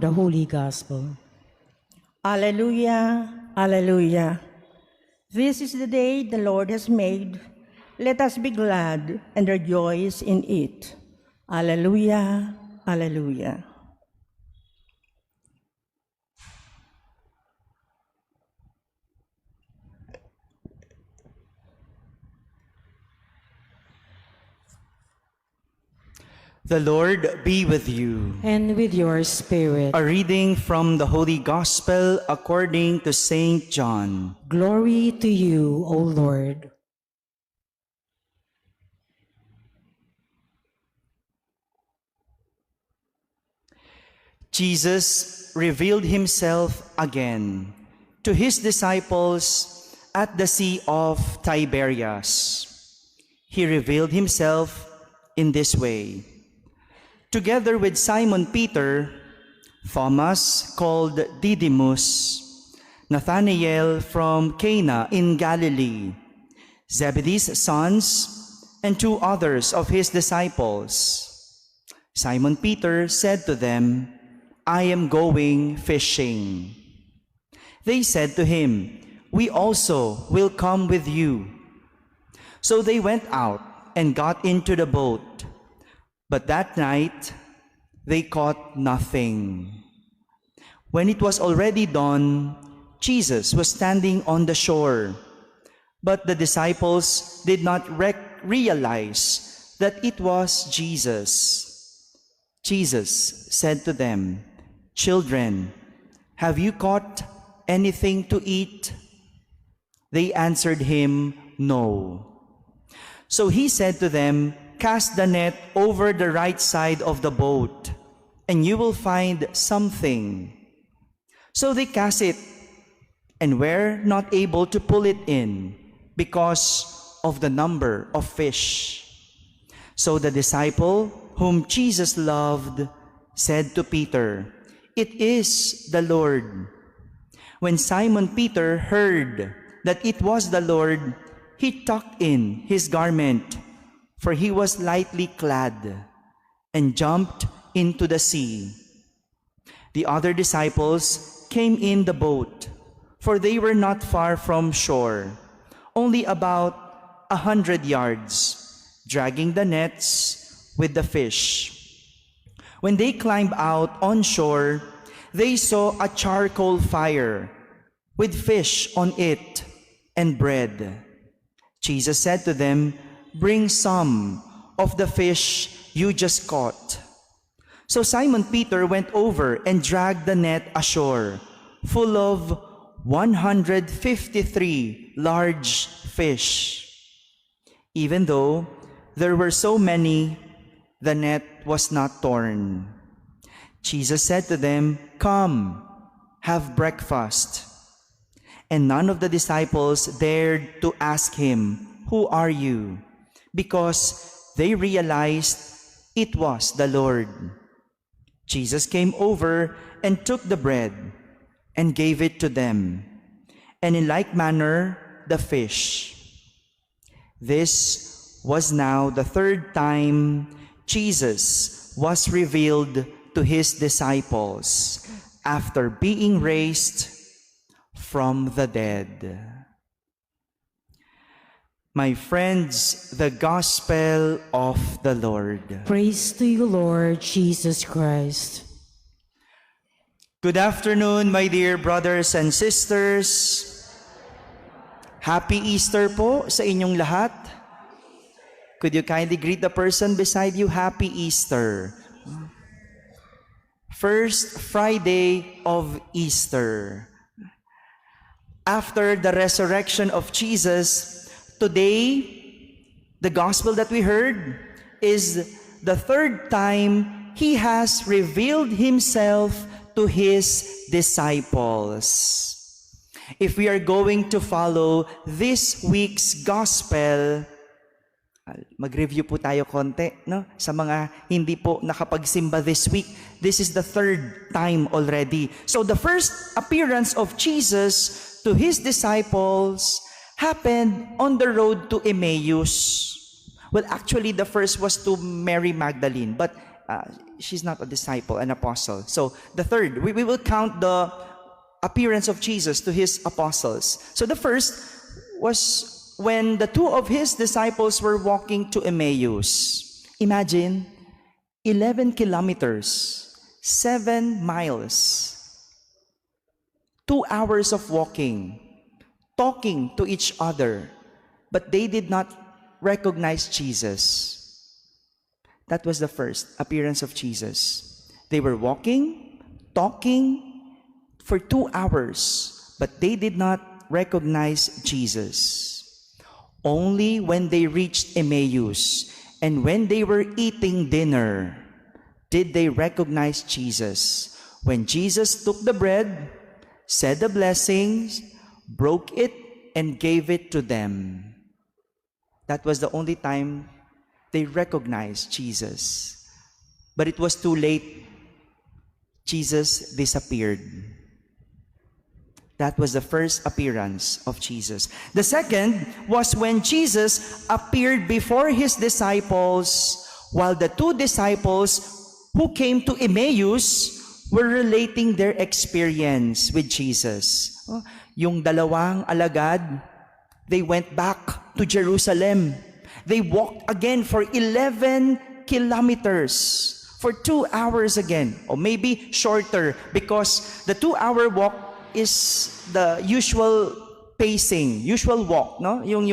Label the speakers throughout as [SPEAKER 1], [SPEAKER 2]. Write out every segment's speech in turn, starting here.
[SPEAKER 1] the Holy Gospel.
[SPEAKER 2] Alleluia, alleluia. This is the day the Lord has made. Let us be glad and rejoice in it. Alleluia, alleluia.
[SPEAKER 3] The Lord be with you.
[SPEAKER 1] And with your spirit.
[SPEAKER 3] A reading from the Holy Gospel according to Saint John.
[SPEAKER 1] Glory to you, O Lord.
[SPEAKER 3] Jesus revealed himself again to his disciples at the Sea of Tiberias. He revealed himself in this way. Together with Simon Peter, Thomas called Didymus, Nathanael from Cana in Galilee, Zebedee's sons, and 2 others of his disciples. Simon Peter said to them, "I am going fishing." They said to him, "We also will come with you." So they went out and got into the boat. But that night, they caught nothing. When it was already dawn, Jesus was standing on the shore. But the disciples did not realize that it was Jesus. Jesus said to them, "Children, have you caught anything to eat?" They answered him, "No." So he said to them, "Cast the net over the right side of the boat, and you will find something." So they cast it, and were not able to pull it in because of the number of fish. So the disciple whom Jesus loved said to Peter, "It is the Lord." When Simon Peter heard that it was the Lord, he tucked in his garment, for he was lightly clad, and jumped into the sea. The other disciples came in the boat, for they were not far from shore, only about 100 yards, dragging the nets with the fish. When they climbed out on shore, they saw a charcoal fire with fish on it and bread. Jesus said to them, "Bring some of the fish you just caught." So Simon Peter went over and dragged the net ashore, full of 153 large fish. Even though there were so many, the net was not torn. Jesus said to them, "Come, have breakfast." And none of the disciples dared to ask him, "Who are you?" because they realized it was the Lord. Jesus came over and took the bread and gave it to them, and in like manner the fish. This was now the 3rd time Jesus was revealed to his disciples after being raised from the dead. My friends, the Gospel of the Lord.
[SPEAKER 1] Praise to you, Lord Jesus Christ.
[SPEAKER 3] Good afternoon, my dear brothers and sisters. Happy Easter po sa inyong lahat. Could you kindly greet the person beside you? Happy Easter. First Friday of Easter. After the resurrection of Jesus, today, the gospel that we heard is the 3rd time he has revealed himself to his disciples. If we are going to follow this week's gospel, mag-review po tayo konti, no? Sa mga hindi po nakapagsimba this week, this is the 3rd time already. So the first appearance of Jesus to his disciples happened on the road to Emmaus. Well, actually, the first was to Mary Magdalene, but she's not a disciple, an apostle. So the third, we will count the appearance of Jesus to his apostles. So the first was when the two of his disciples were walking to Emmaus. Imagine, 11 kilometers, 7 miles, 2 hours of walking, talking to each other, but they did not recognize Jesus. That was the first appearance of Jesus. They were walking, talking for 2 hours, but they did not recognize Jesus. Only when they reached Emmaus and when they were eating dinner did they recognize Jesus. When Jesus took the bread, said the blessings, broke it, and gave it to them. That was the only time they recognized Jesus. But it was too late. Jesus disappeared. That was the first appearance of Jesus. The second was when Jesus appeared before his disciples, while the two disciples who came to Emmaus were relating their experience with Jesus. Yung dalawang alagad, they went back to Jerusalem. They walked again for 11 kilometers, for 2 hours again, or maybe shorter, because the 2-hour walk is the usual pacing, usual walk, no? Yung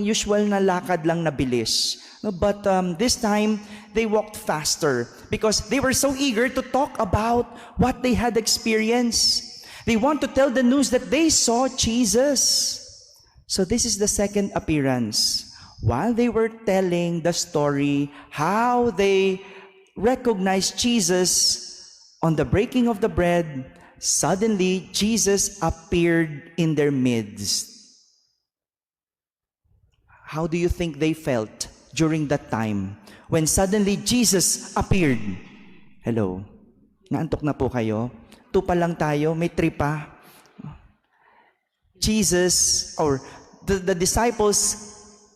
[SPEAKER 3] usual na lakad lang na bilis. No? But this time, they walked faster because they were so eager to talk about what they had experienced. They want to tell the news that they saw Jesus. So this is the second appearance. While they were telling the story, how they recognized Jesus on the breaking of the bread, suddenly Jesus appeared in their midst. How do you think they felt during that time when suddenly Jesus appeared? Hello? Naantok na po kayo? 2 pa lang tayo, may 3 pa. Jesus, or the disciples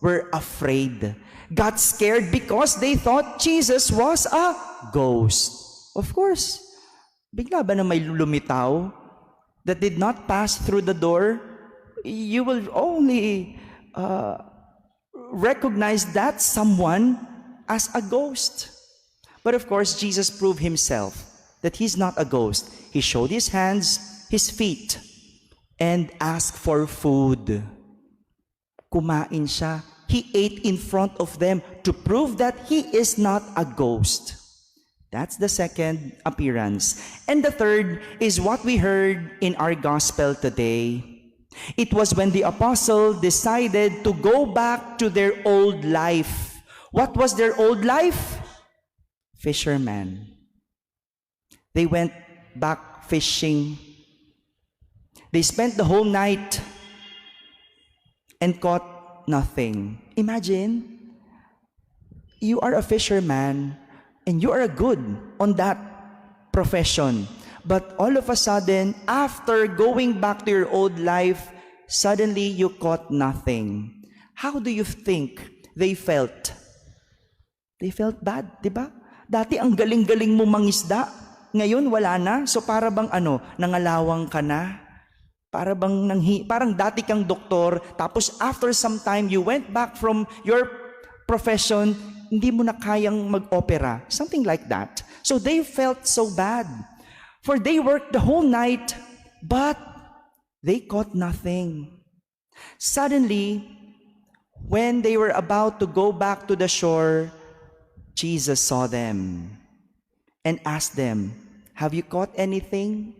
[SPEAKER 3] were afraid, got scared because they thought Jesus was a ghost. Of course, bigla ba na may lumitaw that did not pass through the door? You will only recognize that someone as a ghost. But of course, Jesus proved himself that he's not a ghost. He showed his hands, his feet, and asked for food. Kumain siya. He ate in front of them to prove that he is not a ghost. That's the second appearance. And the third is what we heard in our gospel today. It was when the apostle decided to go back to their old life. What was their old life? Fishermen. They went back fishing. They spent the whole night and caught nothing. Imagine, you are a fisherman and you are good on that profession. But all of a sudden, after going back to your old life, suddenly you caught nothing. How do you think they felt? They felt bad, di ba? Dati ang galing-galing mo mangisda, ngayon wala na. So para bang nangalawang ka na? Para bang parang dati kang doktor, tapos after some time you went back from your profession, hindi mo na kayang mag-opera. Something like that. So they felt so bad. For they worked the whole night, but they caught nothing. Suddenly, when they were about to go back to the shore, Jesus saw them and asked them, "Have you caught anything?"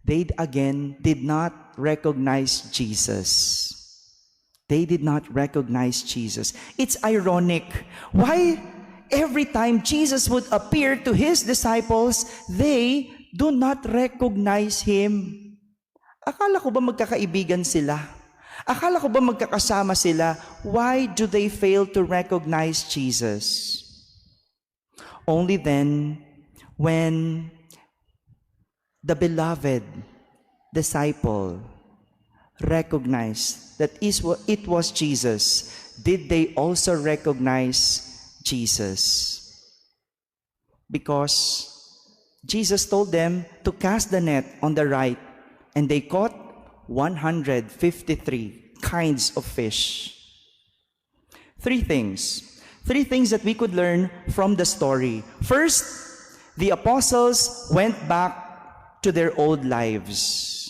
[SPEAKER 3] They again did not recognize Jesus. They did not recognize Jesus. It's ironic. Why every time Jesus would appear to his disciples, they do not recognize him? Akala ko ba magkakaibigan sila? Akala ko ba magkakasama sila? Why do they fail to recognize Jesus? Only then, when the beloved disciple recognized that it was Jesus, did they also recognize Jesus. Because Jesus told them to cast the net on the right, and they caught 153 kinds of fish. Three things that we could learn from the story. First, the apostles went back to their old lives.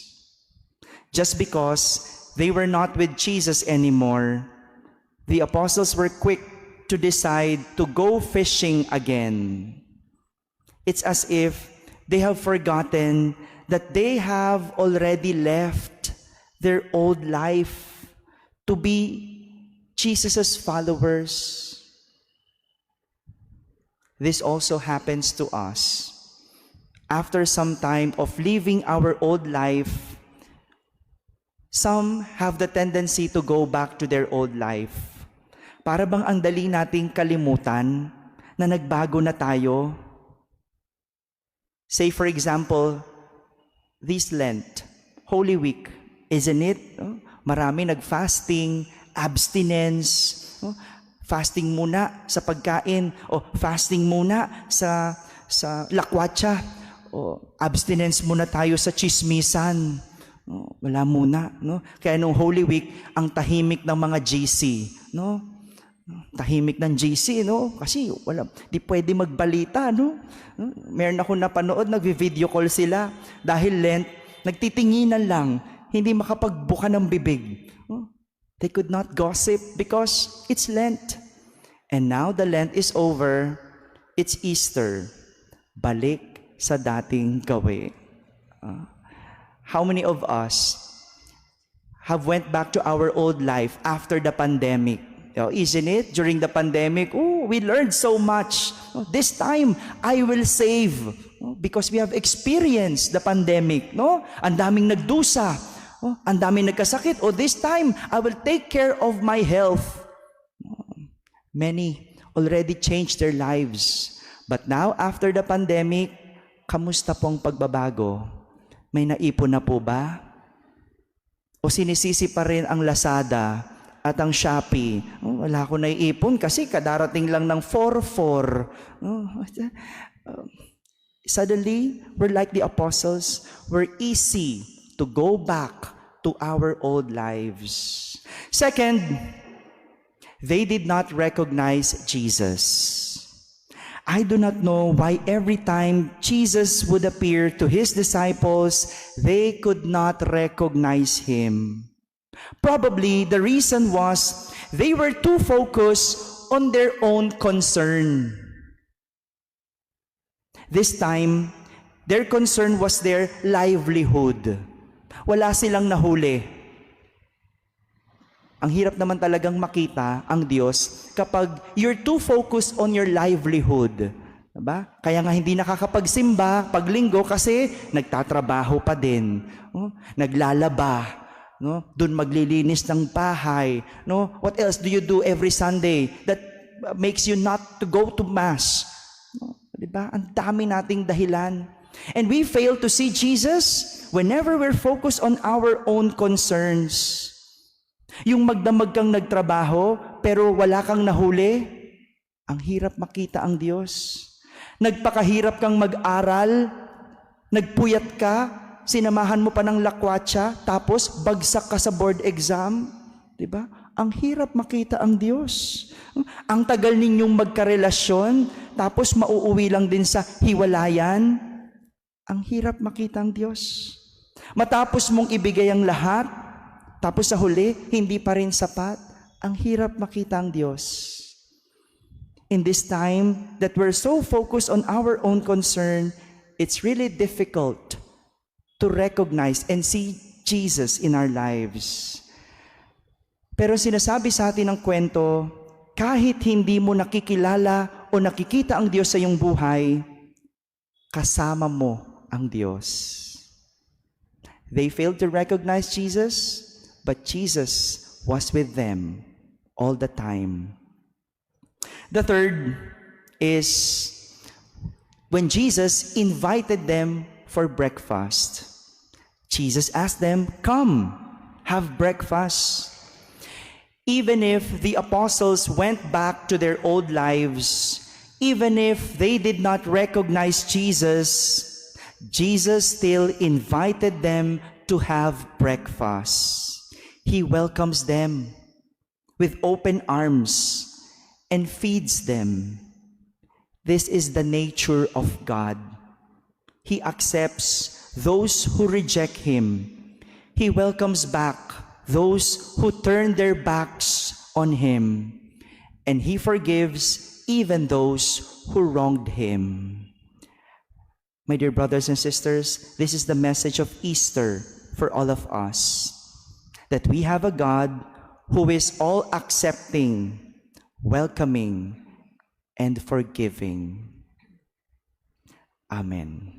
[SPEAKER 3] Just because they were not with Jesus anymore, the apostles were quick to decide to go fishing again. It's as if they have forgotten that they have already left their old life to be Jesus' followers. This also happens to us. After some time of living our old life, some have the tendency to go back to their old life. Para bang ang dali nating kalimutan na nagbago na tayo? Say for example, this Lent, Holy Week, isn't it? Marami nag-fasting, abstinence, fasting muna sa pagkain, o fasting muna sa lakwatsa, o abstinence muna tayo sa chismisan. Wala muna, no? Kaya nung Holy Week, ang tahimik ng mga GC, no? Tahimik ng GC, no? Kasi wala, di pwede magbalita, no? Meron ako napanood, nagvi-video call sila dahil Lent, nagtitinginan lang, hindi makapagbuka ng bibig. They could not gossip because it's Lent. And now the Lent is over, it's Easter. Balik sa dating gawi. How many of us have went back to our old life after the pandemic? Isn't it? During the pandemic, we learned so much. This time, I will save. Because we have experienced the pandemic. No? Ang daming nagdusa. Ang daming nagkasakit. This time, I will take care of my health. Many already changed their lives. But now, after the pandemic, kamusta pong pagbabago? May naipon na po ba? O sinisisi pa rin ang Lazada at ang Shopee? Wala ko naiipon kasi kadarating lang ng 4-4. Suddenly, we're like the apostles. We're easy to go back to our old lives. Second, they did not recognize Jesus. I do not know why every time Jesus would appear to his disciples, they could not recognize him. Probably the reason was they were too focused on their own concern. This time, their concern was their livelihood. Wala silang nahuli. Ang hirap naman talagang makita ang Diyos kapag you're too focused on your livelihood. Diba? Kaya nga hindi nakakapagsimba paglinggo kasi nagtatrabaho pa din. Naglalaba. No? Doon maglilinis ng bahay. No? What else do you do every Sunday that makes you not to go to Mass? No? Diba? Ang dami nating dahilan. And we fail to see Jesus whenever we're focused on our own concerns. Yung magdamag kang nagtrabaho, pero wala kang nahuli, ang hirap makita ang Diyos. Nagpakahirap kang mag-aral, nagpuyat ka, sinamahan mo pa ng lakwatsa, tapos bagsak ka sa board exam. Diba? Ang hirap makita ang Diyos. Ang tagal ninyong magkarelasyon, tapos mauuwi lang din sa hiwalayan. Ang hirap makita ang Diyos. Matapos mong ibigay ang lahat, tapos sa huli, hindi pa rin sapat. Ang hirap makita ang Diyos. In this time that we're so focused on our own concern, it's really difficult to recognize and see Jesus in our lives. Pero sinasabi sa atin ng kwento, kahit hindi mo nakikilala o nakikita ang Diyos sa iyong buhay, kasama mo ang Diyos. They failed to recognize Jesus, but Jesus was with them all the time. The third is when Jesus invited them for breakfast. Jesus asked them, "Come, have breakfast." Even if the apostles went back to their old lives, even if they did not recognize Jesus, Jesus still invited them to have breakfast. He welcomes them with open arms and feeds them. This is the nature of God. He accepts those who reject Him. He welcomes back those who turn their backs on Him. And He forgives even those who wronged Him. My dear brothers and sisters, this is the message of Easter for all of us. That we have a God who is all accepting, welcoming, and forgiving. Amen.